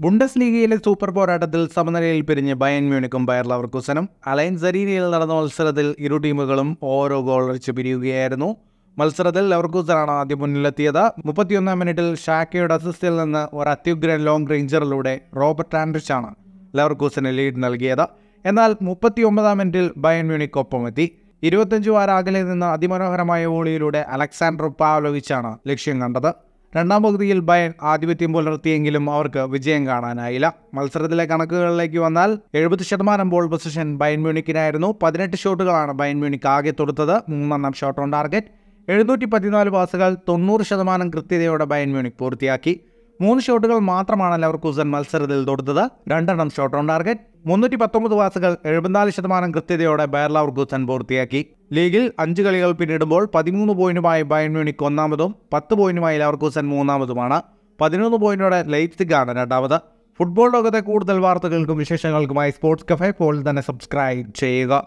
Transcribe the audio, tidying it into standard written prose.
ബുണ്ടസ്ലീഗയിലെ super പോരാട്ടത്തിൽ സമനിലയിൽ പിരിഞ്ഞ് ബയൺ മ്യൂണിക്കും ബയർ ലെവർകൂസനും അലയൻസ് അരീനയിൽ നടന്ന മത്സരത്തിൽ ഇരു ടീമുകളും ഓരോ ഗോൾ അടിച്ച് പിരിയുകയായിരുന്നു. മത്സരത്തിൽ ലെവർകൂസനാണ് ആദ്യം മുന്നിലെത്തിയത്. 31-ാം മിനിറ്റിൽ ഷാക്കയുടെ അസിസ്റ്റിൽ നിന്ന് ഒരു അത്യുഗ്രൻ ലോങ് റേഞ്ചറിലൂടെ റോബർട്ട് ആൻഡ്രിച്ചാണ് ലെവർകൂസന് ലീഡ് നൽകിയത്. എന്നാൽ 39-ാം മിനിറ്റിൽ ബയൺ മ്യൂണിക്ക് ഒപ്പമെത്തി. 25 വാര അകലെ നിന്ന് അതിമനോഹരമായ വോളിയിലൂടെ അലക്സാണ്ടർ പാവ്ലോവിച്ചാണ് ലക്ഷ്യം കണ്ടത്. രണ്ടാം പകുതിയിൽ ബയൺ ആധിപത്യം പുലർത്തിയെങ്കിലും അവർക്ക് വിജയം കാണാനായില്ല. മത്സരത്തിലെ കണക്കുകളിലേക്ക് വന്നാൽ 70% ബോൾ പൊസിഷൻ ബയൺ മ്യൂണിക്കിനായിരുന്നു. 18 ഷോട്ടുകളാണ് ബയൺ മ്യൂണിക്ക് ആകെ തൊടുത്തത്. 3 ഷോട്ട് ഓൺ ടാർഗറ്റ്. 714 പാസുകൾ 90% കൃത്യതയോടെ ബയൺ മ്യൂണിക്ക് പൂർത്തിയാക്കി. 3 ഷോട്ടുകൾ മാത്രമാണ് ലെവർകൂസൻ മത്സരത്തിൽ തൊടുത്തത്. 2 ഷോട്ട് ഓൺ ടാർഗറ്റ്. 319 പാസുകൾ 74% കൃത്യതയോടെ ബയർ ലെവർകൂസൻ പൂർത്തിയാക്കി. ലീഗിൽ 5 കളികൾ പിന്നിടുമ്പോൾ 13 പോയിന്റുമായി ബയൺ മ്യൂണിക്ക് ഒന്നാമതും 10 പോയിന്റുമായി ലെവർകൂസൻ മൂന്നാമതുമാണ്. 11 പോയിന്റോടെ ലൈപ്സിഗാണ് രണ്ടാമത്. ഫുട്ബോൾ ലോകത്തെ കൂടുതൽ വാർത്തകൾക്കും വിശേഷങ്ങൾക്കുമായി സ്പോർട്സ് കഫേ ഇപ്പോൾ തന്നെ സബ്സ്ക്രൈബ് ചെയ്യുക.